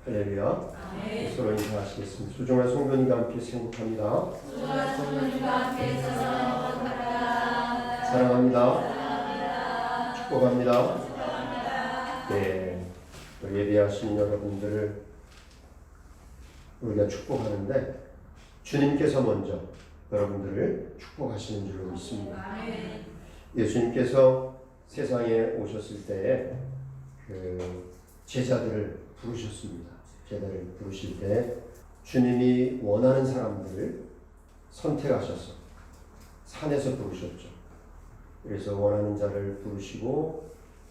할렐루야. 서로 인사하시겠습니다. 소중한 성도님과 함께 생각합니다. 사랑합니다. 축복합니다. 네, 예배하신 여러분들을 우리가 축복하는데 주님께서 먼저 여러분들을 축복하시는 줄로 믿습니다. 예수님께서 세상에 오셨을 때에 그 제자들을 부르셨습니다. 제자들을 부르실 때 주님이 원하는 사람들을 선택하셔서 산에서 부르셨죠. 그래서 원하는 자를 부르시고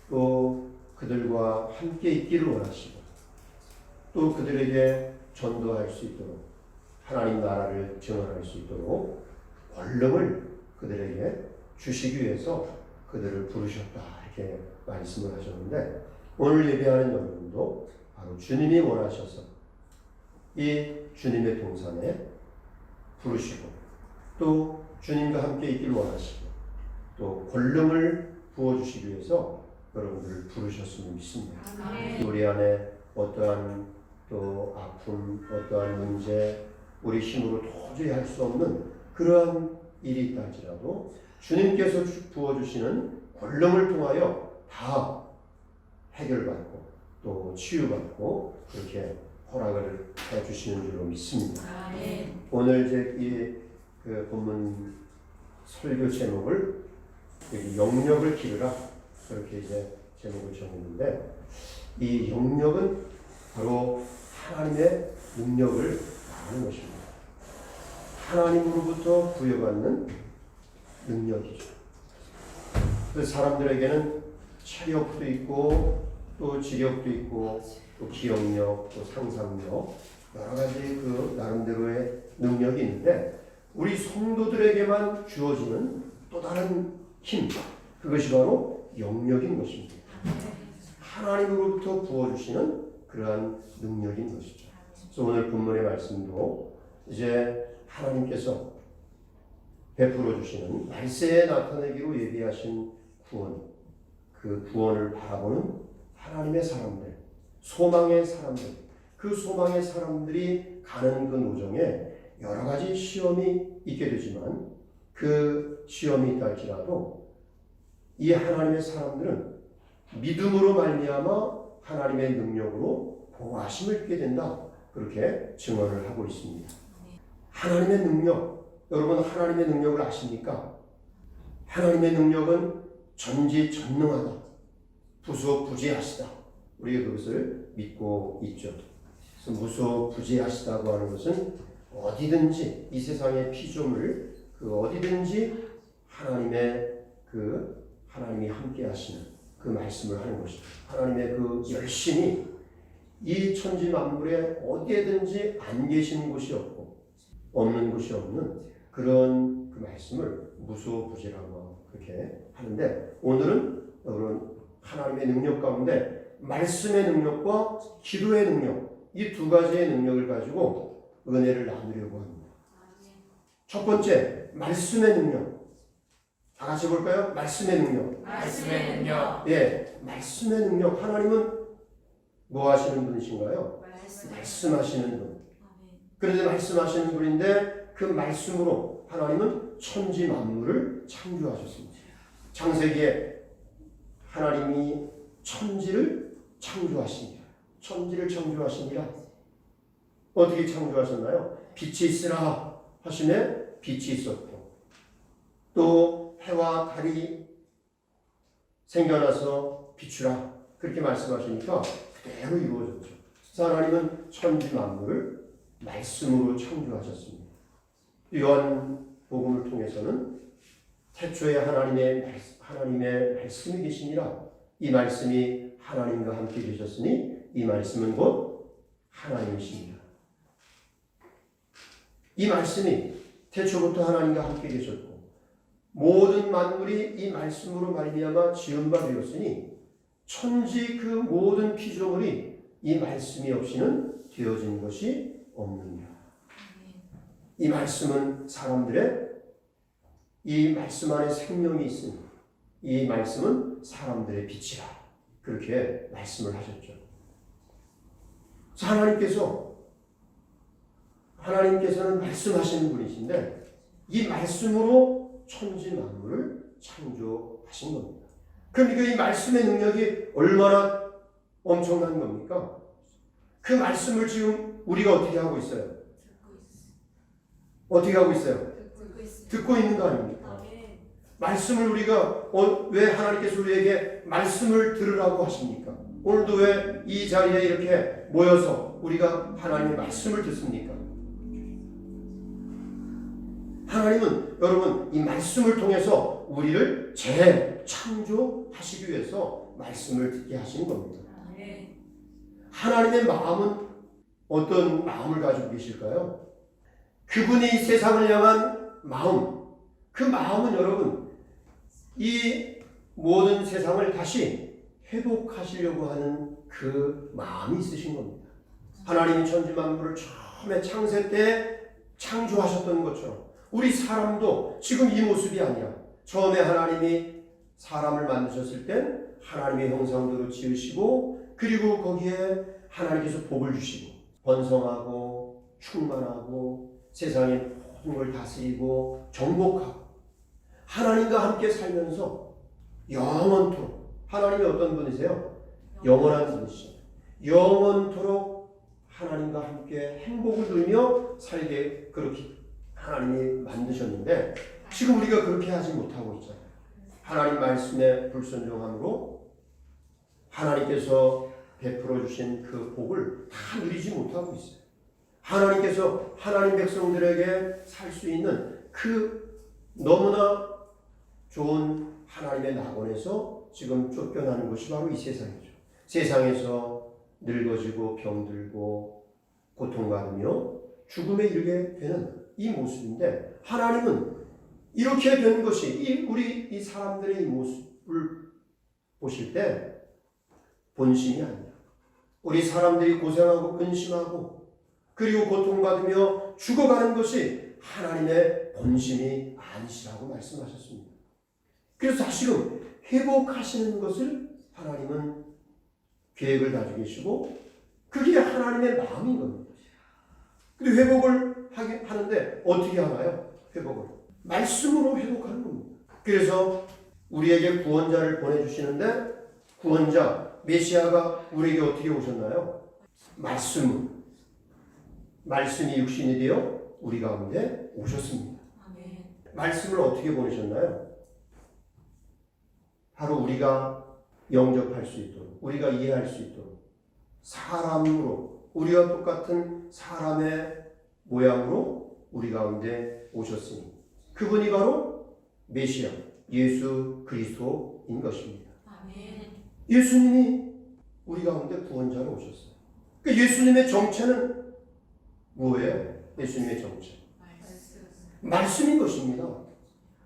또 그들과 함께 있기를 원하시고 또 그들에게 전도할 수 있도록 하나님 나라를 증언할 수 있도록 권능을 그들에게 주시기 위해서 그들을 부르셨다 이렇게 말씀을 하셨는데 오늘 예배하는 여러분도 바로 주님이 원하셔서 이 주님의 동산에 부르시고 또 주님과 함께 있기를 원하시고 또 권능을 부어주시기 위해서 여러분들을 부르셨음을 믿습니다. 우리 안에 어떠한 또 아픔, 어떠한 문제, 우리 힘으로 도저히 할 수 없는 그러한 일이 있다 할지라도 주님께서 부어주시는 권능을 통하여 다 해결받고 또 치유받고 그렇게 허락을 해주시는 줄로 믿습니다. 오늘 제 그 본문 설교 제목을 영역을 기르라 그렇게 이제 제목을 정했는데 이 영역은 바로 하나님의 능력을 말하는 것입니다. 하나님으로부터 부여받는 능력이죠. 그래서 사람들에게는 체력도 있고 또 지력도 있고 또 기억력, 또 상상력 여러 가지 그 나름대로의 능력이 있는데 우리 성도들에게만 주어지는 또 다른 힘 그것이 바로 영역인 것입니다. 하나님으로부터 부어주시는 그러한 능력인 것이죠. 그래서 오늘 본문의 말씀도 이제 하나님께서 베풀어 주시는 말세에 나타내기로 예비하신 구원 그 구원을 바라보는 하나님의 사람들 소망의 사람들 그 소망의 사람들이 가는 그 노정에 여러 가지 시험이 있게 되지만 그 시험이 있다 할지라도 이 하나님의 사람들은 믿음으로 말미암아 하나님의 능력으로 보호하심을 입게 된다 그렇게 증언을 하고 있습니다. 하나님의 능력 여러분 하나님의 능력을 아십니까? 하나님의 능력은 전지전능하다 무소부재하시다 우리가 그것을 믿고 있죠. 그래서 무소부재하시다고 하는 것은 어디든지 이 세상의 피조물 그 어디든지 하나님이 함께 하시는 그 말씀을 하는 것이죠. 하나님의 그 열심이 이 천지 만물에 어디에든지 안 계시는 곳이 없고 없는 곳이 없는 그런 그 말씀을 무소부재라고 그렇게 하는데 오늘은 하나님의 능력 가운데 말씀의 능력과 기도의 능력 이 두 가지의 능력을 가지고 은혜를 나누려고 합니다. 첫 번째 말씀의 능력 다 같이 볼까요? 말씀의 능력. 말씀의 능력. 예, 말씀의 능력. 하나님은 뭐 하시는 분이신가요? 말씀하시는 분. 그런데 말씀하시는 분인데 그 말씀으로 하나님은 천지 만물을 창조하셨습니다. 창세기에 하나님이 천지를 창조하십니다. 천지를 창조하십니다. 어떻게 창조하셨나요? 빛이 있으라 하시매 빛이 있었고 또 해와 달이 생겨나서 비추라 그렇게 말씀하시니까 그대로 이루어졌죠. 하나님은 천지 만물을 말씀으로 창조하셨습니다. 요한복음을 통해서는 태초에 하나님의 말씀이 계시니라 이 말씀이 하나님과 함께 계셨으니 이 말씀은 곧 하나님이십니다. 이 말씀이 태초부터 하나님과 함께 계셨고 모든 만물이 이 말씀으로 말미암아 지은 바 되었으니 천지 그 모든 피조물이 이 말씀이 없이는 되어진 것이 없느니라. 이 말씀은 사람들의 이 말씀 안에 생명이 있으니 이 말씀은 사람들의 빛이라 그렇게 말씀을 하셨죠. 하나님께서는 말씀하시는 분이신데 이 말씀으로 천지 만물을 창조하신 겁니다. 그러니까 이 말씀의 능력이 얼마나 엄청난 겁니까? 그 말씀을 지금 우리가 어떻게 하고 있어요? 어떻게 하고 있어요? 듣고 있는 거 아닙니까? 말씀을 우리가 왜 하나님께서 우리에게 말씀을 들으라고 하십니까? 오늘도 왜 이 자리에 이렇게 모여서 우리가 하나님의 말씀을 듣습니까? 하나님은 여러분 이 말씀을 통해서 우리를 재창조하시기 위해서 말씀을 듣게 하시는 겁니다. 하나님의 마음은 어떤 마음을 가지고 계실까요? 그분이 세상을 향한 마음, 그 마음은 여러분 이 모든 세상을 다시 회복하시려고 하는 그 마음이 있으신 겁니다. 하나님이 천지 만물을 처음에 창세 때 창조하셨던 것처럼 우리 사람도 지금 이 모습이 아니라 처음에 하나님이 사람을 만드셨을 땐 하나님의 형상대로 지으시고 그리고 거기에 하나님께서 복을 주시고 번성하고 충만하고 세상의 모든 걸 다스리고 정복하고 하나님과 함께 살면서 영원토록 하나님이 어떤 분이세요? 영원한 분이시죠. 영원토록 하나님과 함께 행복을 누리며 살게 그렇게 하나님이 만드셨는데 지금 우리가 그렇게 하지 못하고 있잖아요. 하나님 말씀에 불순종함으로 하나님께서 베풀어 주신 그 복을 다 누리지 못하고 있어요. 하나님께서 하나님 백성들에게 살 수 있는 그 너무나 좋은 하나님의 낙원에서 지금 쫓겨나는 것이 바로 이 세상이죠. 세상에서 늙어지고 병들고 고통받으며 죽음에 이르게 되는 이 모습인데 하나님은 이렇게 된 것이 우리 이 사람들의 이 모습을 보실 때 본심이 아니야. 우리 사람들이 고생하고 근심하고 그리고 고통받으며 죽어가는 것이 하나님의 본심이 아니시라고 말씀하셨습니다. 그래서 다시금 회복하시는 것을 하나님은 계획을 가지고 계시고 그게 하나님의 마음인 겁니다. 근데 회복을 하는데 어떻게 하나요? 회복을 말씀으로 회복하는 겁니다. 그래서 우리에게 구원자를 보내주시는데 구원자 메시아가 우리에게 어떻게 오셨나요? 말씀이 육신이 되어 우리 가운데 오셨습니다. 말씀을 어떻게 보내셨나요? 바로 우리가 영접할 수 있도록 우리가 이해할 수 있도록 사람으로 우리와 똑같은 사람의 모양으로 우리 가운데 오셨으니 그분이 바로 메시아 예수 그리스도인 것입니다. 예수님이 우리 가운데 구원자로 오셨어요. 그러니까 예수님의 정체는 뭐예요? 예수님의 정체 말씀인 것입니다.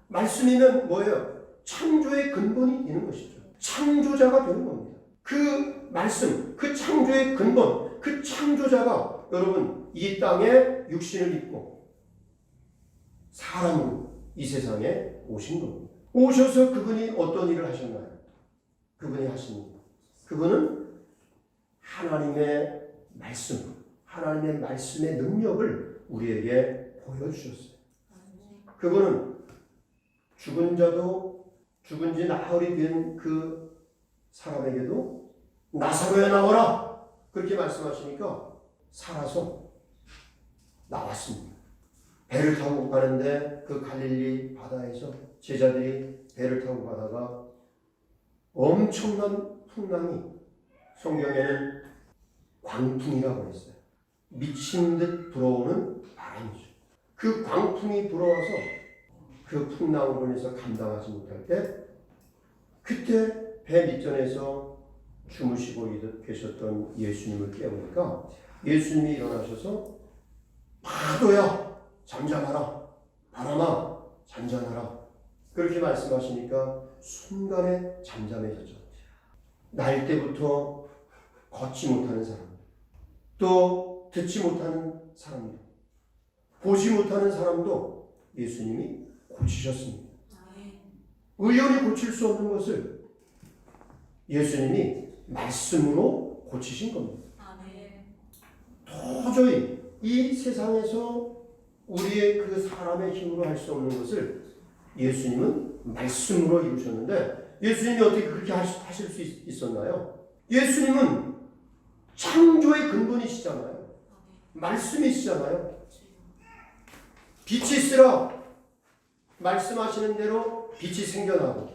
말씀이면 뭐예요? 창조의 근본이 있는 것이죠. 창조자가 되는 겁니다. 그 말씀, 그 창조의 근본, 그 창조자가 여러분 이 땅에 육신을 입고 사람으로 이 세상에 오신 겁니다. 오셔서 그분이 어떤 일을 하셨나요? 그분이 하십니다. 그분은 하나님의 말씀, 하나님의 말씀의 능력을 우리에게 보여주셨어요. 그분은 죽은 자도 죽은 지 나흘이 된 그 사람에게도 나사로야 나와라 그렇게 말씀하시니까 살아서 나왔습니다. 배를 타고 가는데 그 갈릴리 바다에서 제자들이 배를 타고 가다가 엄청난 풍랑이 성경에는 광풍이라고 했어요. 미친 듯 불어오는 바람이죠. 그 광풍이 불어와서 그 풍랑으로 인해서 감당하지 못할 때 그때 배 밑전에서 주무시고 계셨던 예수님을 깨우니까 예수님이 일어나셔서 파도야 잠잠하라 바람아 잔잔하라 그렇게 말씀하시니까 순간에 잠잠해졌죠. 날 때부터 걷지 못하는 사람 또 듣지 못하는 사람들 보지 못하는 사람도 예수님이 고치셨습니다. 의연히 고칠 수 없는 것을 예수님이 말씀으로 고치신 겁니다. 도저히 이 세상에서 우리의 그 사람의 힘으로 할 수 없는 것을 예수님은 말씀으로 이루셨는데 예수님이 어떻게 그렇게 하실 수 있었나요? 예수님은 창조의 근본이시잖아요. 말씀이시잖아요. 빛이 있으라 말씀하시는 대로 빛이 생겨나고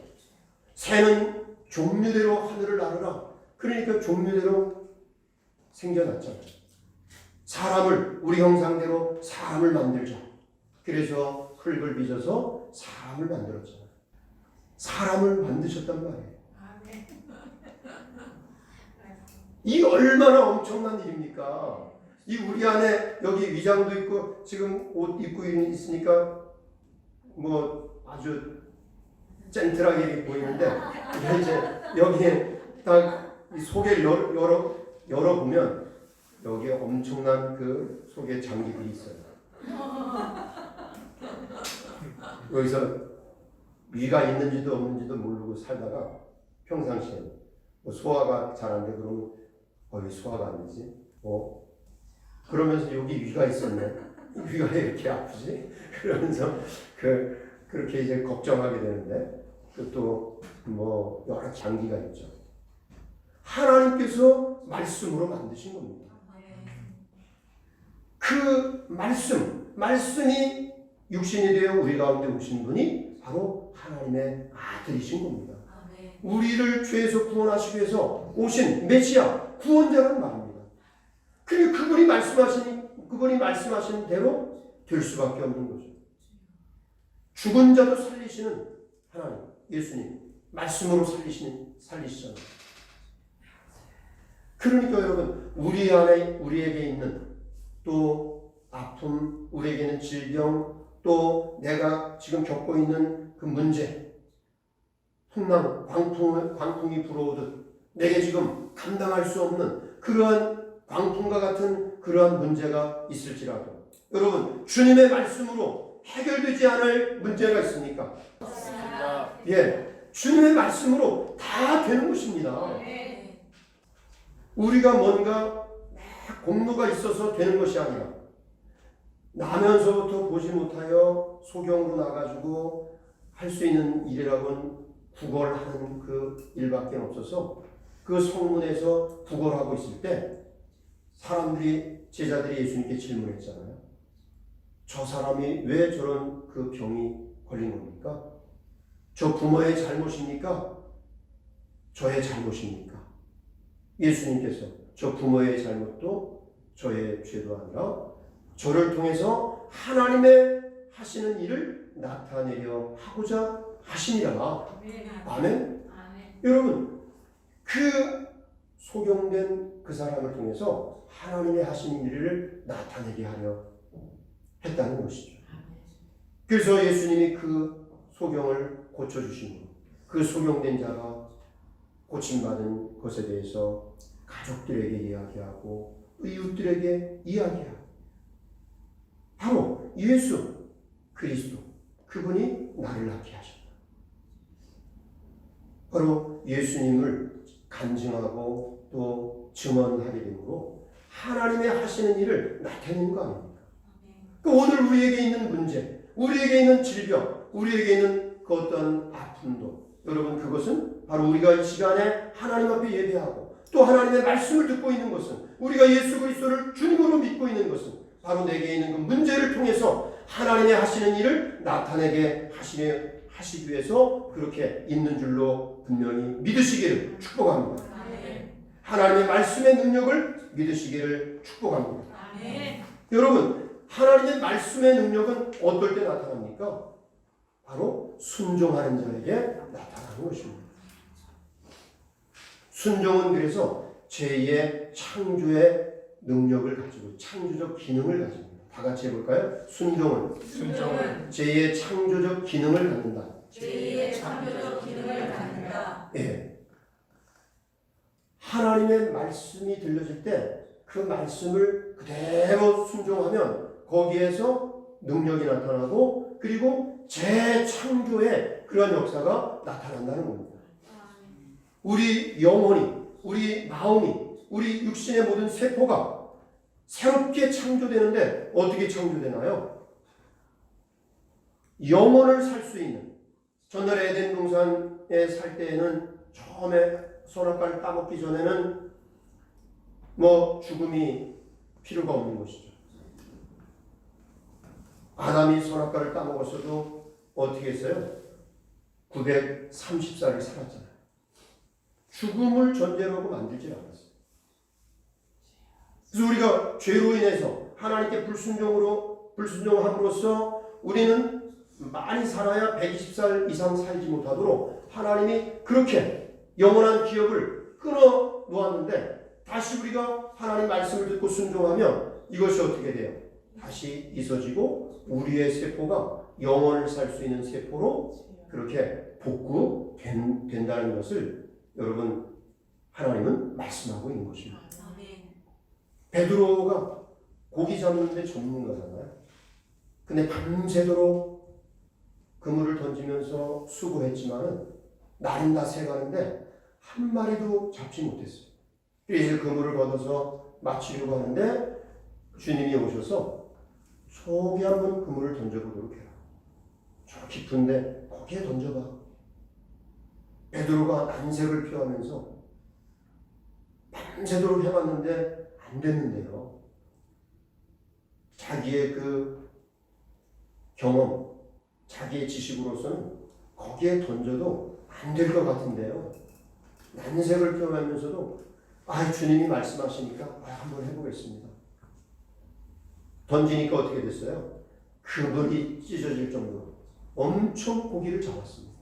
새는 종류대로 하늘을 나르라. 그러니까 종류대로 생겨났잖아요. 사람을 우리 형상대로 사람을 만들자. 그래서 흙을 빚어서 사람을 만들었잖아요. 사람을 만드셨단 말이에요. 이 얼마나 엄청난 일입니까? 이 우리 안에 여기 위장도 있고 지금 옷 입고 있으니까 뭐 아주 젠틀하게 보이는데 이제 여기에 딱 이 속에 열어보면 여기에 엄청난 그 속에 장기들이 있어요. 여기서 위가 있는지도 없는지도 모르고 살다가 평상시에 뭐 소화가 잘 안 돼 그러면 왜 소화가 안 되지? 그러면서 여기 위가 있었네. 위가 왜 이렇게 아프지? 그러면서 그렇게 이제 걱정하게 되는데 또 뭐 여러 장기가 있죠. 하나님께서 말씀으로 만드신 겁니다. 그 말씀이 육신이 되어 우리 가운데 오신 분이 바로 하나님의 아들이신 겁니다. 우리를 죄에서 구원하시기 위해서 오신 메시아, 구원자라는 말입니다. 그리고 그분이 말씀하신 대로 될 수밖에 없는 거죠. 죽은 자도 살리시는 하나님, 예수님, 말씀으로 살리시잖아요. 그러니까 여러분, 우리 안에 우리에게 있는 또 아픔, 우리에게 있는 질병, 또 내가 지금 겪고 있는 그 문제, 풍랑, 광풍이 불어오듯 내게 지금 감당할 수 없는 그러한 광풍과 같은 그러한 문제가 있을지라도 여러분, 주님의 말씀으로 해결되지 않을 문제가 있습니까? 예, 주님의 말씀으로 다 되는 것입니다. 우리가 뭔가 공로가 있어서 되는 것이 아니라 나면서부터 보지 못하여 소경으로 나가지고 할 수 있는 일이라고는 구걸하는 그 일밖에 없어서 그 성문에서 구걸하고 있을 때 제자들이 예수님께 질문했잖아요. 저 사람이 왜 저런 그 병이 걸린 겁니까? 저 부모의 잘못입니까? 저의 잘못입니까? 예수님께서 저 부모의 잘못도 저의 죄도 아니라 저를 통해서 하나님의 하시는 일을 나타내려 하고자 하심이라. 아멘? 여러분, 그 소경된 그 사람을 통해서 하나님의 하시는 일을 나타내게 하려 했다는 것이죠. 그래서 예수님이 그 소경을 고쳐주시고 그 소경된 자가 고침받은 것에 대해서 가족들에게 이야기하고 이웃들에게 이야기하고 바로 예수 그리스도 그분이 나를 낫게 하셨다. 바로 예수님을 간증하고 또 증언하게 되므로 하나님의 하시는 일을 나타내는 거 아닙니까? 오늘 우리에게 있는 문제, 우리에게 있는 질병, 우리에게 있는 그 어떤 아픔도 여러분 그것은 바로 우리가 이 시간에 하나님 앞에 예배하고 또 하나님의 말씀을 듣고 있는 것은 우리가 예수 그리스도를 주님으로 믿고 있는 것은 바로 내게 있는 그 문제를 통해서 하나님의 하시는 일을 나타내게 하시기 위해서 그렇게 있는 줄로 분명히 믿으시기를 축복합니다. 하나님의 말씀의 능력을 믿으시기를 축복합니다. 여러분, 하나님의 말씀의 능력은 어떨 때 나타납니까? 바로 순종하는 자에게 나타나는 것입니다. 순종은 그래서 제2의 창조의 능력을 가지고 창조적 기능을 가집니다. 다 같이 해볼까요? 순종은 제2의 창조적 기능을 갖는다. 제2의 창조적 기능을 갖는다. 예. 하나님의 말씀이 들려질 때 그 말씀을 그대로 순종하면 거기에서 능력이 나타나고 그리고 재창조의 그런 역사가 나타난다는 겁니다. 우리 영혼이, 우리 마음이, 우리 육신의 모든 세포가 새롭게 창조되는데 어떻게 창조되나요? 영혼을 살 수 있는, 전날 에덴 동산에 살 때에는 처음에 선악과를 따먹기 전에는 죽음이 필요가 없는 것이죠. 아담이 선악과를 따먹었어도 어떻게 했어요? 930살을 살았잖아요. 죽음을 전제로 하고 만들지 않았어요. 그래서 우리가 죄로 인해서 하나님께 불순종함으로써 우리는 많이 살아야 120살 이상 살지 못하도록 하나님이 그렇게 영원한 기업을 끊어 놓았는데, 다시 우리가 하나님 말씀을 듣고 순종하면 이것이 어떻게 돼요? 다시 있어지고 우리의 세포가 영원을 살 수 있는 세포로 그렇게 복구된다는 것을 여러분, 하나님은 말씀하고 있는 것입니다. 베드로가 고기 잡는데 전문가잖아요. 근데 밤새도록 그물을 던지면서 수고했지만은 날은 다 새가는데 한 마리도 잡지 못했어요. 그래서 그물을 걷어서 마치려고 하는데 주님이 오셔서 저기 한번 그물을 던져보도록 해라. 저 깊은데 거기에 던져봐. 베드로가 난색을 표하면서 밤새도록 해봤는데 안 됐는데요. 자기의 그 경험, 자기의 지식으로서는 거기에 던져도 안 될 것 같은데요. 난색을 표하면서도 주님이 말씀하시니까 한번 해보겠습니다. 던지니까 어떻게 됐어요? 그물이 찢어질 정도로 엄청 고기를 잡았습니다.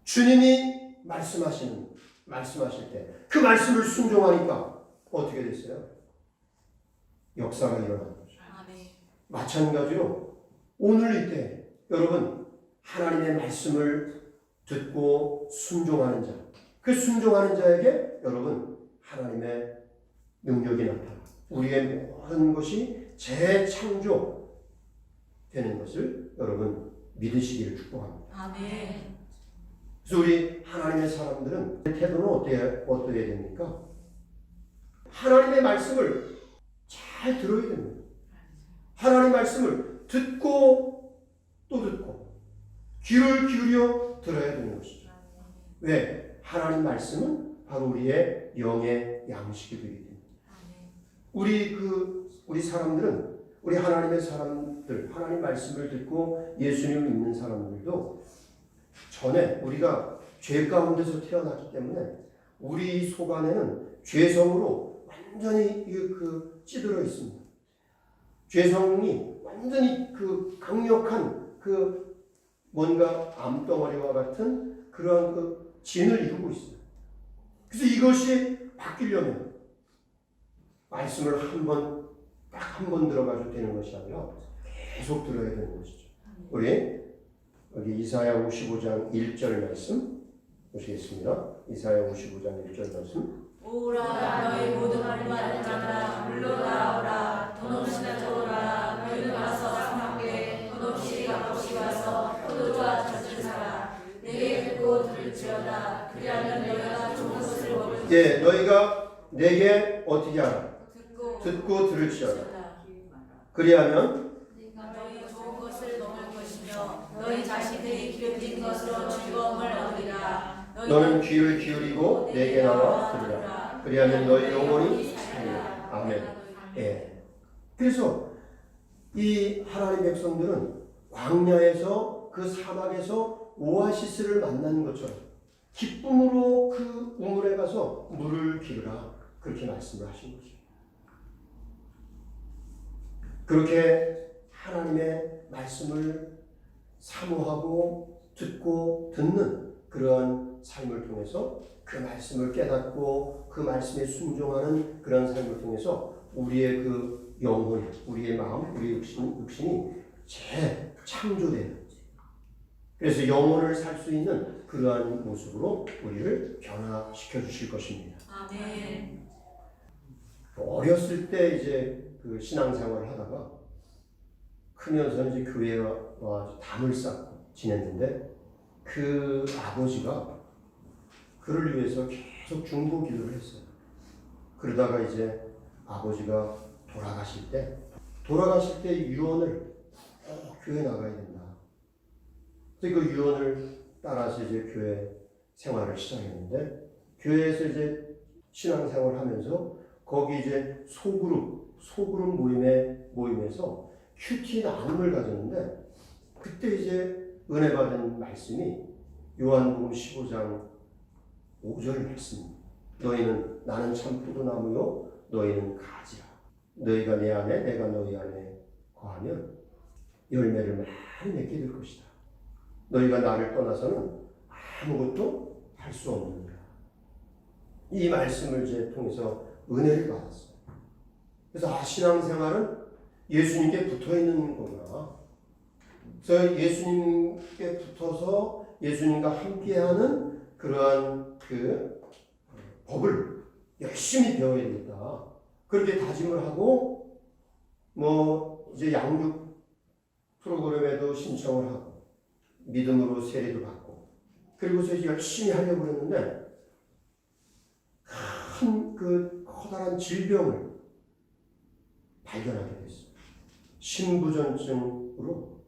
주님이 말씀하실 때 그 말씀을 순종하니까 어떻게 됐어요? 역사가 일어난 거죠. 마찬가지로 오늘 이때 여러분, 하나님의 말씀을 듣고 순종하는 자, 그 순종하는 자에게 여러분 하나님의 능력이 나타나 우리의 모든 것이 재창조되는 것을 여러분 믿으시기를 축복합니다. 아멘. 그래서 우리 하나님의 사람들은 태도는 어떠해야 됩니까? 하나님의 말씀을 잘 들어야 됩니다. 하나님의 말씀을 듣고 또 듣고 귀를 기울여 들어야 되는 것이죠. 왜? 하나님 말씀은 바로 우리의 영의 양식이 되기 때문에. 우리 사람들은, 우리 하나님의 사람들, 하나님 말씀을 듣고 예수님을 믿는 사람들도 전에 우리가 죄 가운데서 태어났기 때문에 우리 속 안에는 죄성으로 완전히 찌들어 있습니다. 죄성이 완전히 강력한 뭔가 암덩어리와 같은 그러한 진을 이루고 있어요. 그래서 이것이 바뀌려면 말씀을 딱 한 번 들어가도 되는 것이 아니라 계속 들어야 되는 것이죠. 우리 여기 이사야 55장 1절 말씀 보시겠습니다. 이사야 55장 1절 말씀. 오라 너희 모든 마른 자들아 물러나오라. 돈 없이 나오라. 너희는 와서 상하게 돈 없이 값없이 와서 포도주와 젖을 사라. 내게 듣고 들을지어다. 그리하면 너희가 좋은 것을 먹을. 예, 너희가 내게 어떻게 하라? 듣고 들을지어다. 그리하면 너희 좋은 것을 먹을 것이며 너희 자식들이 기름진 것으로 즐거움을 얻으리라. 너는 귀를 기울이고 내게 나와 들으라. 그리하면 너희 영혼이 살리라. 아멘. 예. 그래서 이 하나님 백성들은 광야에서 그 사막에서 오아시스를 만난 것처럼 기쁨으로 그 우물에 가서 물을 기르라. 그렇게 말씀을 하신 거죠. 그렇게 하나님의 말씀을 사모하고 듣고 듣는 그러한 삶을 통해서 그 말씀을 깨닫고 그 말씀에 순종하는 그런 삶을 통해서 우리의 그 영혼, 우리의 마음, 우리의 육신이 재창조되는, 그래서 영혼을 살 수 있는 그러한 모습으로 우리를 변화시켜 주실 것입니다. 아멘. 어렸을 때 이제 신앙생활을 하다가 크면서 이제 교회에 와서 담을 쌓고 지냈는데 그 아버지가 그를 위해서 계속 중보 기도를 했어요. 그러다가 이제 아버지가 돌아가실 때 유언을 교회 나가야 된다. 그래서 그 유언을 따라서 이제 교회 생활을 시작했는데, 교회에서 이제 신앙생활을 하면서 거기 이제 소그룹 모임에서 큐티 나눔을 가졌는데, 그때 이제 은혜 받은 말씀이 요한복음 15장 5절 말씀입니다. 너희는 나는 참 포도나무요 너희는 가지라. 너희가 내 안에 내가 너희 안에 거하면 열매를 많이 맺게 될 것이다. 너희가 나를 떠나서는 아무것도 할 수 없느니라. 이 말씀을 이제 통해서 은혜를 받았어요. 그래서 신앙생활은 예수님께 붙어 있는 거구나. 그래서 예수님께 붙어서 예수님과 함께하는 그러한 그 법을 열심히 배워야 되겠다. 그렇게 다짐을 하고 이제 양육 프로그램에도 신청을 하고 믿음으로 세례도 받고 그리고서 열심히 하려고 했는데 큰 그 커다란 질병을 발견하게 됐어요. 신부전증으로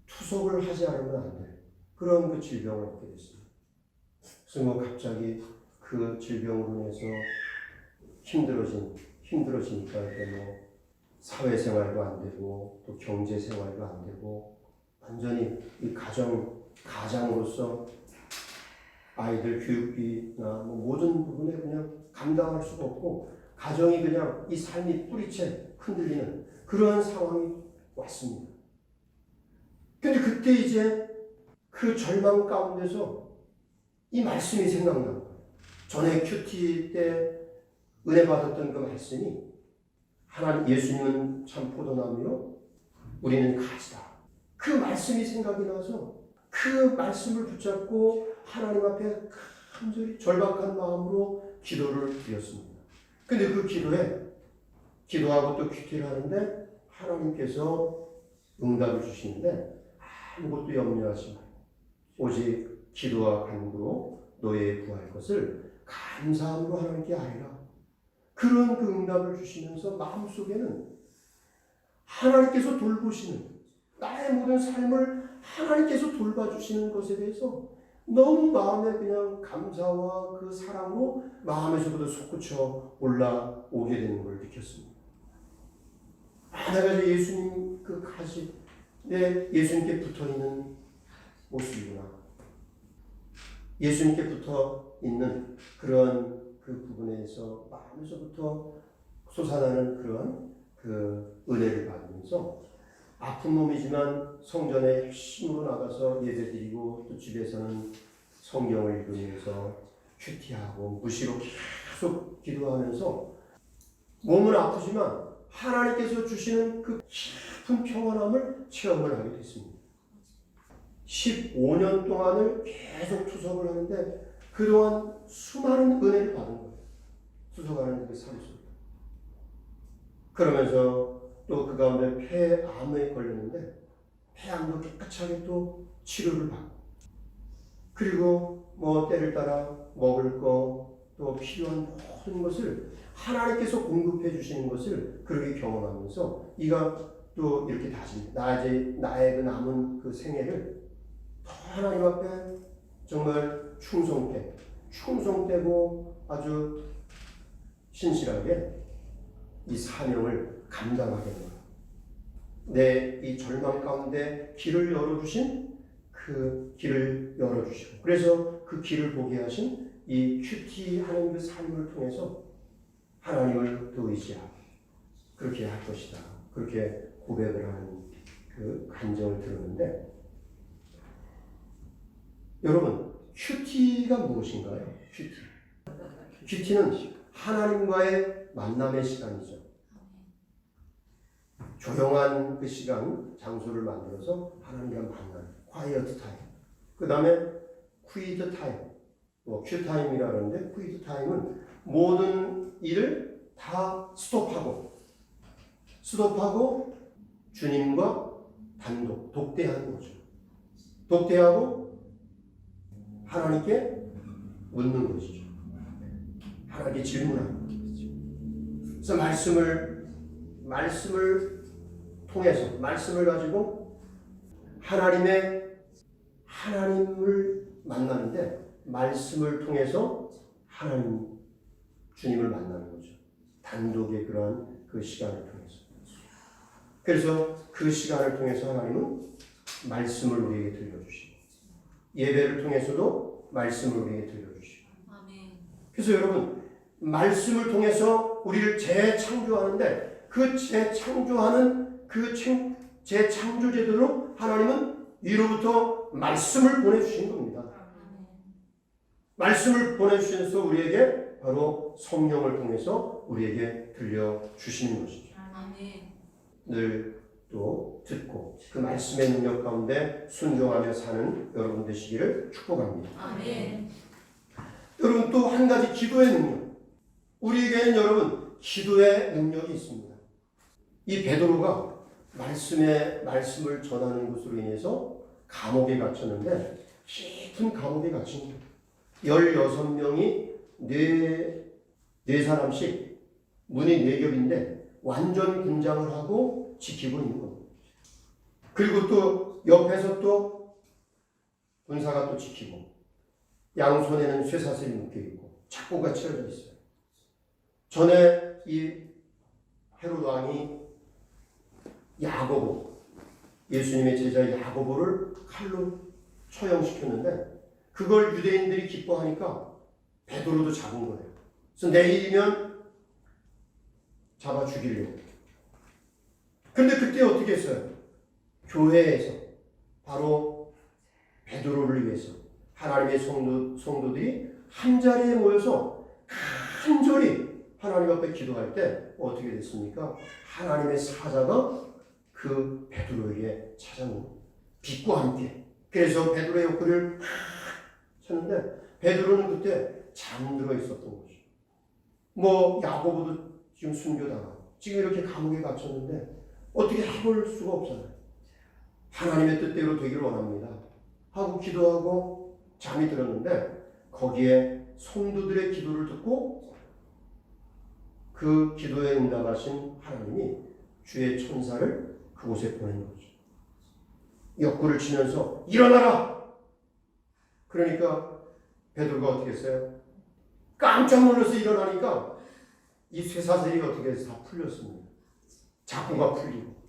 투석을 하지 않으면 안 돼. 그런 그 질병을 얻게 됐습니다. 그래서 갑자기 그 질병으로 인해서 힘들어지니까 이제 사회생활도 안 되고 또 경제생활도 안 되고 완전히 이 가장으로서 아이들 교육비나 모든 부분에 그냥 감당할 수가 없고 가정이 그냥 이 삶이 뿌리채 흔들리는 그러한 상황이 왔습니다. 근데 그때 이제 그 절망 가운데서 이 말씀이 생각난 거예요. 전에 큐티 때 은혜 받았던 그 말씀이 하나님 예수님은 참 포도나무요 우리는 가지다. 그 말씀이 생각이 나서 그 말씀을 붙잡고 하나님 앞에 간절히 절박한 마음으로 기도를 드렸습니다. 근데 그 기도하고 또 큐티를 하는데 하나님께서 응답을 주시는데 아무것도 염려하지 말고 오직 기도와 간구로 너희의 구할 것을 감사함으로 하나님께 아뢰라. 그런 그 응답을 주시면서 마음속에는 하나님께서 돌보시는 나의 모든 삶을 하나님께서 돌봐주시는 것에 대해서 너무 마음에 그냥 감사와 그 사랑으로 마음에서부터 솟구쳐 올라오게 되는 걸 느꼈습니다. 내가 이제 예수님 그 가시 내 예수님께 붙어있는 모습이구나. 예수님께 붙어있는 그런 그 부분에서 마음에서부터 솟아나는 그런 그 은혜를 받으면서 아픈 몸이지만 성전에 힘으로 나가서 예배드리고 또 집에서는 성경을 읽으면서 큐티하고 무시로 계속 기도하면서 몸은 아프지만 하나님께서 주시는 그 깊은 평안함을 체험을 하게 됐습니다. 15년 동안을 계속 투석을 하는데 그동안 수많은 은혜를 받은 거예요. 투석하는 그 삶 속에. 그러면서 또 그 가운데 폐암에 걸렸는데 폐암도 깨끗하게 또 치료를 받고 그리고 때를 따라 먹을 거 또 필요한 모든 것을 하나님께서 공급해 주시는 것을 그렇게 경험하면서 이가 또 이렇게 다시 나의 그 남은 그 생애를 더 하나님 앞에 정말 충성되고 아주 신실하게 이 사명을 감당하겠노라. 내 이 절망 가운데 길을 열어주신 그 길을 열어주시고 그래서 그 길을 보게 하신 이 큐티하는 그 삶을 통해서 하나님을 또 의지하고 그렇게 할 것이다. 그렇게 고백을 하는 그 간정을 들었는데 여러분 큐티가 무엇인가요? 큐티는 하나님과의 만남의 시간이죠. 조용한 그 시간, 장소를 만들어서 하나님과 만나는 quiet 타임. 그 다음에 퀴드 타임, 큐타임이라 그러는데 퀴드 타임은 모든 일을 다 스톱하고 주님과 단독, 독대하는 거죠. 독대하고 하나님께 묻는 것이죠. 하나님께 질문하는 것이죠. 그래서 말씀을 통해서 말씀을 가지고 하나님을 만나는데 말씀을 통해서 하나님 주님을 만나는 거죠. 단독의 그러한 그 시간을 통해서. 그래서 그 시간을 통해서 하나님은 말씀을 우리에게 들려주시고 예배를 통해서도 말씀을 우리에게 들려주시고. 그래서 여러분 말씀을 통해서 우리를 재창조하는데 그 재창조하는 그 재창조제대로 하나님은 위로부터 말씀을 보내주신 겁니다. 말씀을 보내주셔서 우리에게 바로 성령을 통해서 우리에게 들려주시는 것이죠. 늘 또 듣고 그 말씀의 능력 가운데 순종하며 사는 여러분 되시기를 축복합니다. 여러분 또 한 가지 기도의 능력. 우리에게는 여러분 기도의 능력이 있습니다. 이 베드로가 말씀을 전하는 것으로 인해서 감옥에 갇혔는데 깊은 감옥에 갇힌 거예요. 16명이 네 사람씩 문이 4겹인데 완전 군장을 하고 지키고 있는 겁니다. 그리고 또 옆에서 또 군사가 또 지키고 양손에는 쇠사슬이 묶여있고 착고가 치러져 있어요. 전에 이 헤롯 왕이 야고보, 예수님의 제자 야고보를 칼로 처형시켰는데 그걸 유대인들이 기뻐하니까 베드로도 잡은 거예요. 그래서 내일이면 잡아 죽이려고. 근데 그때 어떻게 했어요? 교회에서 바로 베드로를 위해서 하나님의 성도들이 한 자리에 모여서 간절히 하나님 앞에 기도할 때 어떻게 됐습니까? 하나님의 사자가 그 베드로에게 찾아온 빛과 함께. 그래서 베드로의 옆구리를 쳤는데 베드로는 그때 잠들어 있었던 거죠. 야고보도 지금 순교당하고 지금 이렇게 감옥에 갇혔는데 어떻게 해볼 수가 없잖아요. 하나님의 뜻대로 되기를 원합니다 하고 기도하고 잠이 들었는데 거기에 성도들의 기도를 듣고 그 기도에 응답하신 하나님이 주의 천사를 그곳에 보낸 거죠. 옆구리를 치면서 일어나라! 그러니까 베드로가 어떻게 했어요? 깜짝 놀라서 일어나니까 이 쇠사슬이 어떻게 해서 다 풀렸습니다. 자꾸가 풀리고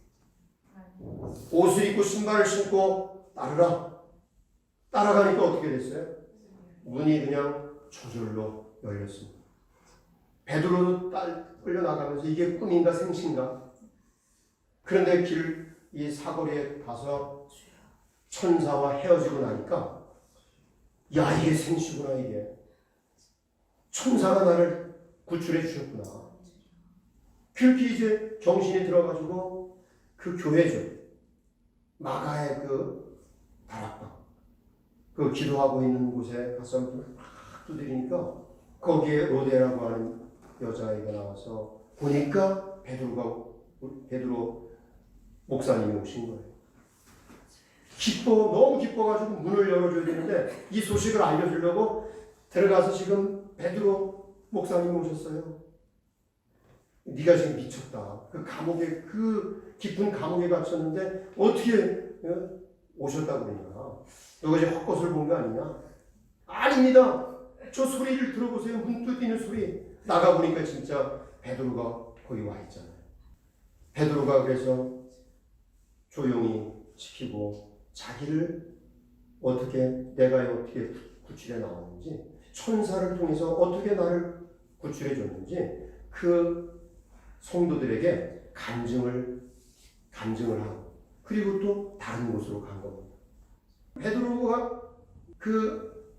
옷을 입고 신발을 신고 따라가니까 어떻게 됐어요? 문이 그냥 저절로 열렸습니다. 베드로도 끌려나가면서 이게 꿈인가 생신가? 그런데 이 사거리에 가서 천사와 헤어지고 나니까 야 이게 생시구나 이게. 천사가 나를 구출해 주셨구나. 그렇게 이제 정신이 들어가지고 그 교회죠. 마가의 그 다락방. 그 기도하고 있는 곳에 가서 막 두드리니까 거기에 로데라고 하는 여자아이가 나와서 보니까 베드로 목사님이 오신 거예요. 너무 기뻐가지고 문을 열어줘야 되는데 이 소식을 알려주려고 들어가서 지금 베드로 목사님이 오셨어요. 네가 지금 미쳤다. 그 깊은 감옥에 갇혔는데 어떻게 오셨다고 그러냐. 너가 이제 헛것을 본 거 아니냐. 아닙니다. 저 소리를 들어보세요. 문 뚫리는 소리. 나가보니까 진짜 베드로가 거기 와 있잖아요. 베드로가 그래서 조용히 지키고 자기를 내가 어떻게 구출해 나왔는지 천사를 통해서 어떻게 나를 구출해 줬는지 그 성도들에게 간증을 하고 그리고 또 다른 곳으로 간 겁니다. 베드로가 그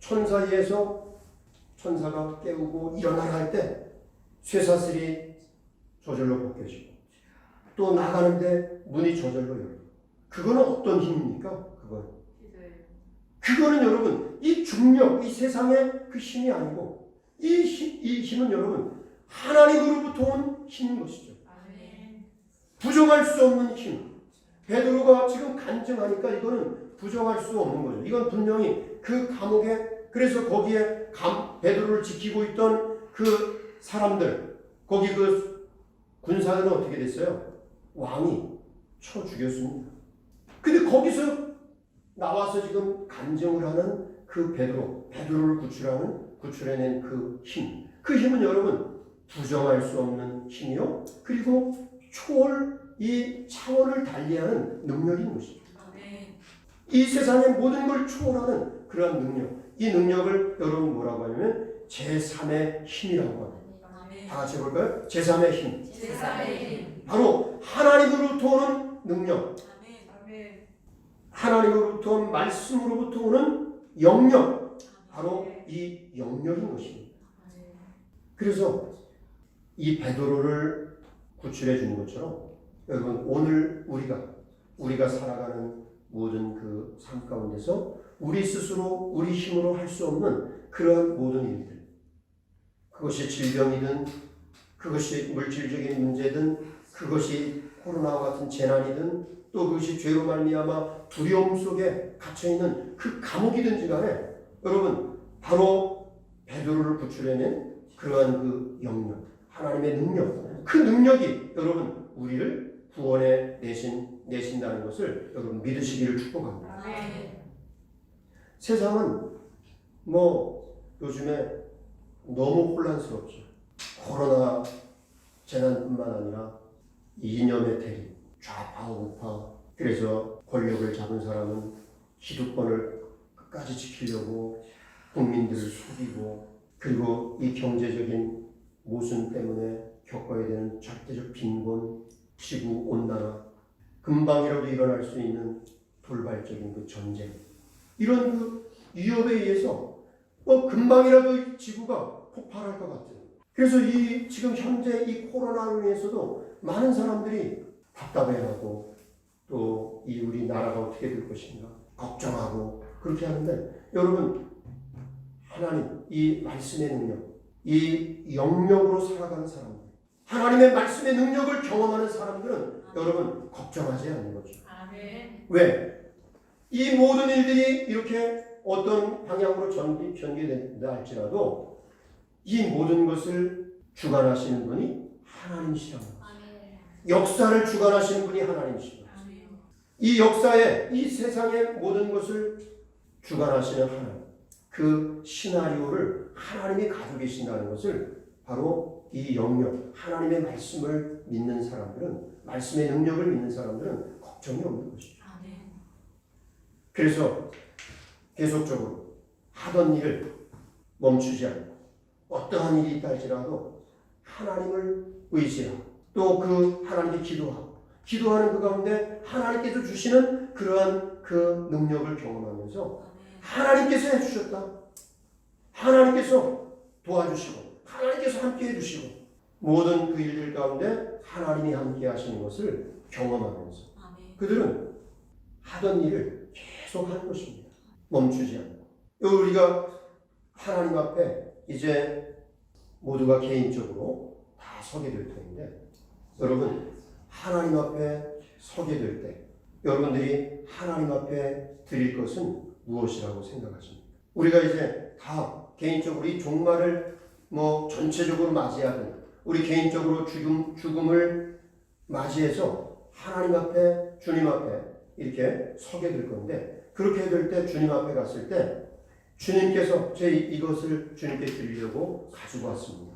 천사가 깨우고 일어나라 할 때 쇠사슬이 저절로 벗겨지고 또 나가는데 문이 저절로 열리고 그거는 어떤 힘입니까? 그거는 여러분 이 중력, 이 세상의 그 힘이 아니고 이 힘은 여러분 하나님으로부터 온 힘인 것이죠. 부정할 수 없는 힘. 베드로가 지금 간증하니까 이거는 부정할 수 없는 거죠. 이건 분명히 그 감옥에 그래서 거기에 베드로를 지키고 있던 그 사람들 거기 그 군사들은 어떻게 됐어요? 왕이 쳐 죽였습니다. 근데 거기서 나와서 지금 간증을 하는 그 베드로를 구출해낸 그 힘. 그 힘은 여러분 부정할 수 없는 힘이요. 그리고 이 차원을 달리하는 능력인 것입니다. 이 세상의 모든 걸 초월하는 그러한 능력. 이 능력을 여러분 뭐라고 하냐면 제3의 힘이라고 합니다. 다 같이 해볼까요? 제3의 힘. 바로 하나님으로부터 오는 능력. 하나님으로부터 온 말씀으로부터 오는 영역. 바로 이 영역인 것입니다. 그래서 이 베드로를 구출해 주는 것처럼 여러분 오늘 우리가 살아가는 모든 그 삶 가운데서 우리 스스로 우리 힘으로 할 수 없는 그러한 모든 일들, 그것이 질병이든 그것이 물질적인 문제든 그것이 코로나와 같은 재난이든 또 그것이 죄로 말미암아 두려움 속에 갇혀있는 그 감옥이든지 간에 여러분 바로 베드로를 구출해낸 그러한 그 영역, 하나님의 능력, 그 능력이 여러분 우리를 구원해 내신다는 것을 여러분 믿으시기를 축복합니다. 세상은 요즘에 너무 혼란스럽죠. 코로나 재난뿐만 아니라 이념의 대립, 좌파 우파. 그래서 권력을 잡은 사람은 기득권을 끝까지 지키려고 국민들을 속이고, 그리고 이 경제적인 모순 때문에 겪어야 되는 절대적 빈곤, 지구 온난화, 금방이라도 일어날 수 있는 돌발적인 그 전쟁, 이런 그 위협에 의해서 금방이라도 지구가 폭발할 것 같아요. 그래서 지금 현재 이 코로나로 인해서도 많은 사람들이 답답해하고 또 이 우리 나라가 어떻게 될 것인가 걱정하고 그렇게 하는데, 여러분 하나님 이 말씀의 능력, 이 영역으로 살아가는 사람들, 하나님의 말씀의 능력을 경험하는 사람들은 여러분 걱정하지 않는 거죠. 왜? 이 모든 일들이 이렇게 어떤 방향으로 전개된다 할지라도 이 모든 것을 주관하시는 분이 하나님이시라는 거죠. 역사를 주관하시는 분이 하나님이시죠. 이 역사에, 이 세상의 모든 것을 주관하시는 하나님, 그 시나리오를 하나님이 가지고 계신다는 것을 바로 이 영역, 하나님의 말씀을 믿는 사람들은, 말씀의 능력을 믿는 사람들은 걱정이 없는 것이죠. 그래서 계속적으로 하던 일을 멈추지 않고 어떠한 일이 있다 할지라도 하나님을 의지하고 또 그 하나님께 기도하는 그 가운데 하나님께서 주시는 그러한 그 능력을 경험하면서 하나님께서 해주셨다, 하나님께서 도와주시고 하나님께서 함께 해주시고 모든 그 일들 가운데 하나님이 함께 하시는 것을 경험하면서 그들은 하던 일을 계속 하는 것입니다. 멈추지 않고. 우리가 하나님 앞에 이제 모두가 개인적으로 다 서게 될 터인데, 여러분 하나님 앞에 서게 될 때 여러분들이 하나님 앞에 드릴 것은 무엇이라고 생각하십니까? 우리가 이제 다 개인적으로 이 종말을 전체적으로 맞이하든 우리 개인적으로 죽음을 맞이해서 하나님 앞에, 주님 앞에 이렇게 서게 될 건데, 그렇게 될 때 주님 앞에 갔을 때 주님께서 이것을 주님께 드리려고 가지고 왔습니다.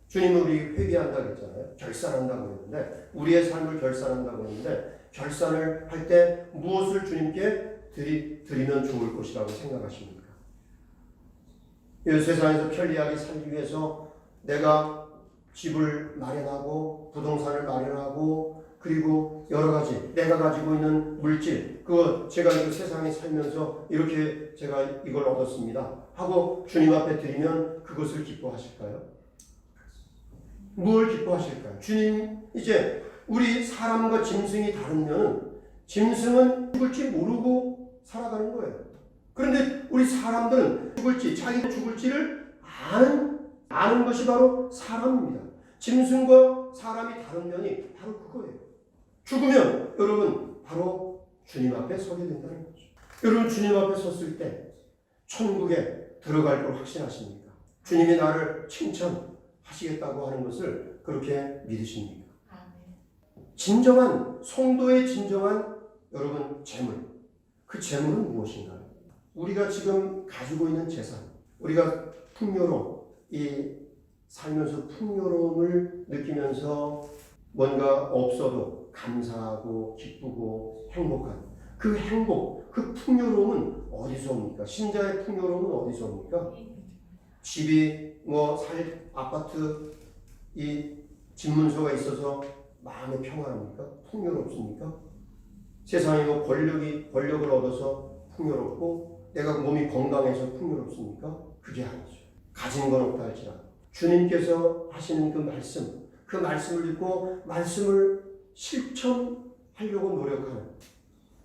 주님은 우리 회개한다고 했잖아요. 결산한다고 했는데, 우리의 삶을 결산한다고 했는데, 결산을 할 때 무엇을 주님께 드리면 좋을 것이라고 생각하십니까? 이 세상에서 편리하게 살기 위해서 내가 집을 마련하고 부동산을 마련하고 그리고 여러 가지 내가 가지고 있는 물질, 제가 이 세상에 살면서 이렇게 제가 이걸 얻었습니다 하고 주님 앞에 드리면 그것을 기뻐하실까요? 뭘 기뻐하실까요? 주님, 이제 우리 사람과 짐승이 다르면 짐승은 죽을지 모르고 살아가는 거예요. 그런데 우리 사람들은 자기가 죽을지를 아는 것이 바로 사람입니다. 짐승과 사람이 다른 면이 바로 그거예요. 죽으면 여러분 바로 주님 앞에 서게 된다는 거죠. 여러분 주님 앞에 섰을 때 천국에 들어갈 걸 확신하십니까? 주님이 나를 칭찬하시겠다고 하는 것을 그렇게 믿으십니까? 진정한 성도의 진정한 여러분 재물, 그 재물은 무엇인가요? 우리가 지금 가지고 있는 재산, 우리가 풍요로움, 이 살면서 풍요로움을 느끼면서 뭔가 없어도 감사하고 기쁘고 행복한 그 행복, 그 풍요로움은 어디서 옵니까? 신자의 풍요로움은 어디서 옵니까? 집이 아파트 이 집문서가 있어서 마음의 평안합니까? 풍요롭습니까? 세상에 권력을 얻어서 풍요롭고 내가 몸이 건강해서 풍요롭습니까? 그게 아니죠. 가진 건 없다 할지라도 주님께서 하시는 그 말씀을 듣고 말씀을 실천하려고 노력하는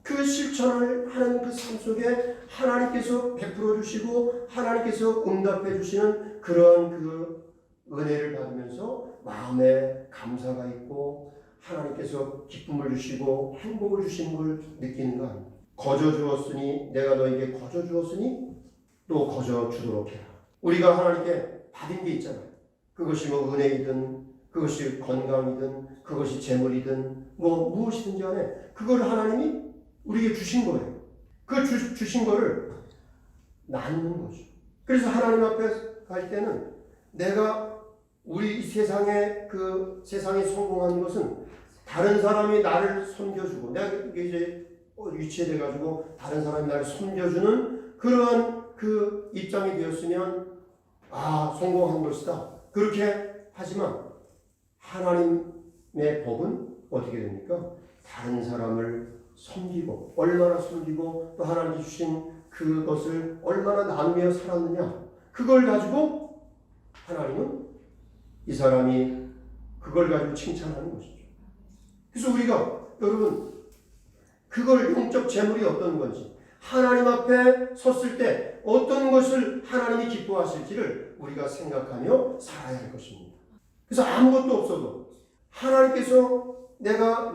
그 실천을 하는 그 삶 속에 하나님께서 베풀어 주시고 하나님께서 응답해 주시는 그런 그 은혜를 받으면서 마음에 감사가 있고 하나님께서 기쁨을 주시고 행복을 주시는 걸 느끼는 거 아닙니까? 거저 주었으니 내가 너에게 거저 주었으니 또 거저 주도록 해라. 우리가 하나님께 받은 게 있잖아요. 그것이 은혜이든 그것이 건강이든 그것이 재물이든 무엇이든지 간에 그걸 하나님이 우리에게 주신 거예요. 그 주신 거를 나누는 거죠. 그래서 하나님 앞에 갈 때는 내가 우리 세상에 성공한 것은 다른 사람이 나를 섬겨주고 내가 이제 유치돼 가지고 다른 사람이 나를 섬겨주는 그러한 그 입장이 되었으면 성공한 것이다. 그렇게 하지만 하나님의 법은 어떻게 됩니까? 다른 사람을 섬기고 얼마나 섬기고 또 하나님이 주신 그것을 얼마나 나누며 살았느냐 그걸 가지고 하나님은 이 사람이 그걸 가지고 칭찬하는 것이죠. 그래서 우리가 여러분 그걸 영적 재물이 어떤 건지 하나님 앞에 섰을 때 어떤 것을 하나님이 기뻐하실지를 우리가 생각하며 살아야 할 것입니다. 그래서 아무것도 없어도 하나님께서 내가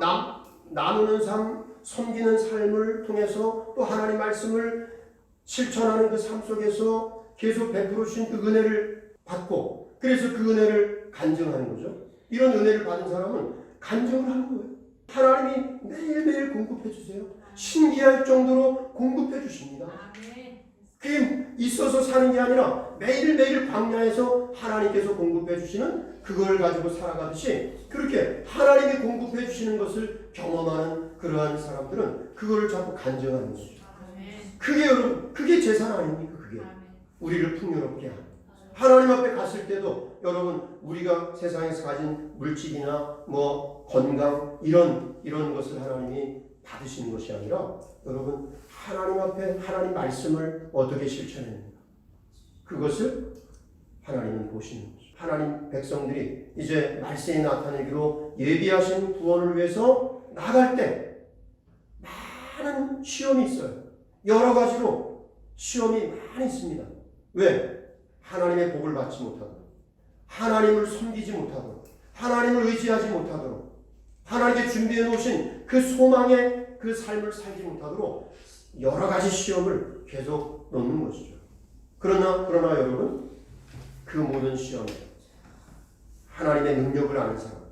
나누는 삶, 섬기는 삶을 통해서 또 하나님 말씀을 실천하는 그 삶 속에서 계속 베풀어 주신 그 은혜를 받고 그래서 그 은혜를 간증하는 거죠. 이런 은혜를 받은 사람은 간증을 하는 거예요. 하나님이 매일매일 공급해 주세요. 신기할 정도로 공급해 주십니다. 그게 있어서 사는 게 아니라 매일매일 광야에서 하나님께서 공급해 주시는 그걸 가지고 살아가듯이 그렇게 하나님이 공급해 주시는 것을 경험하는 그러한 사람들은 그걸 자꾸 간증하는 거죠. 그게 여러분, 그게 재산 아닙니까? 그게 우리를 풍요롭게 하는. 하나님 앞에 갔을 때도 여러분 우리가 세상에서 가진 물질이나 건강 이런 것을 하나님이 받으시는 것이 아니라 여러분 하나님 앞에 하나님 말씀을 어떻게 실천했는가 그것을 하나님은 보시는 거죠. 하나님 백성들이 이제 말씀이 나타내기로 예비하신 구원을 위해서 나갈 때 많은 시험이 있어요. 여러 가지로 시험이 많이 있습니다. 왜? 하나님의 복을 받지 못하도록, 하나님을 섬기지 못하도록, 하나님을 의지하지 못하도록, 하나님께 준비해 놓으신 그 소망의 그 삶을 살지 못하도록 여러 가지 시험을 계속 놓는 것이죠. 그러나 여러분 그 모든 시험에 하나님의 능력을 아는 사람,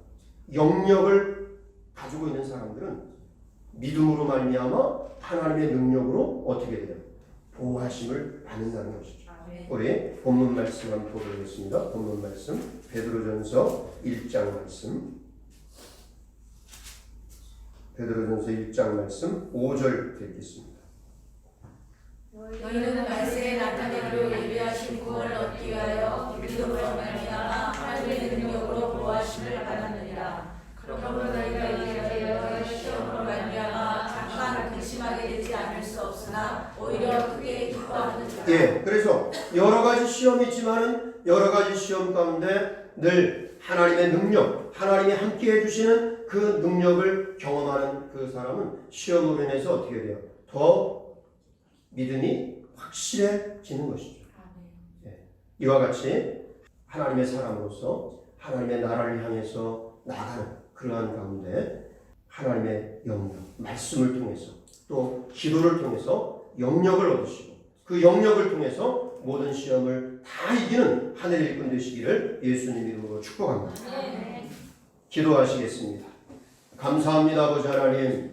영역을 가지고 있는 사람들은 믿음으로 말미암아 하나님의 능력으로 어떻게 돼요? 보호하심을 받는다는 것이죠. 우리 본문 말씀 한번 보겠습니다. 본문 말씀 베드로전서 1장 말씀 베드로전서 1장 말씀 5절 읽겠습니다. 너희는 말세에 나타내기로 예비하신 구원을 얻기 위하여 믿음으로 말미암아 하나님의 능력으로 보호하심을 받았느니라. 그러므로 너희가 이기하여 시험으로 말미암아 잠깐 근심하게 되지 않을 수 없으나 오히려 크게 기뻐하느니라. 그래서 여러 가지 시험이 있지만은 여러 가지 시험 가운데 늘 하나님의 능력, 하나님이 함께 해주시는 그 능력을 경험하는 그 사람은 시험으로 인해서 어떻게 돼요? 더 믿음이 확실해지는 것이죠. 이와 같이 하나님의 사람으로서 하나님의 나라를 향해서 나가는 그러한 가운데 하나님의 영역, 말씀을 통해서 또 기도를 통해서 영역을 얻으시고 그 영역을 통해서 모든 시험을 다 이기는 하늘의 일꾼 되시기를 예수님 이름으로 축복합니다. 기도하시겠습니다. 감사합니다. 아버지 하나님,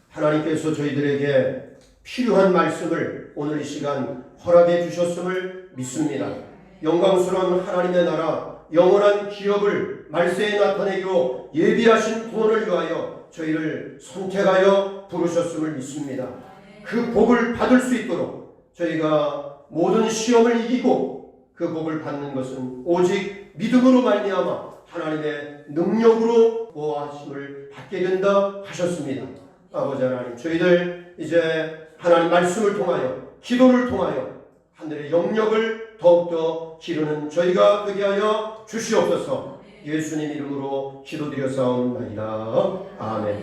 하나님께서 저희들에게 필요한 말씀을 오늘 이 시간 허락해 주셨음을 믿습니다. 영광스러운 하나님의 나라 영원한 기업을 말세에 나타내기로 예비하신 구원을 위하여 저희를 선택하여 부르셨음을 믿습니다. 그 복을 받을 수 있도록 저희가 모든 시험을 이기고 그 복을 받는 것은 오직 믿음으로 말미암아 하나님의 능력으로 보호하심을 받게 된다 하셨습니다. 아버지 하나님, 저희들 이제 하나님 말씀을 통하여 기도를 통하여 하늘의 영역을 더욱더 기르는 저희가 되게 하여 주시옵소서. 예수님 이름으로 기도드려 싸움나이다. 아멘.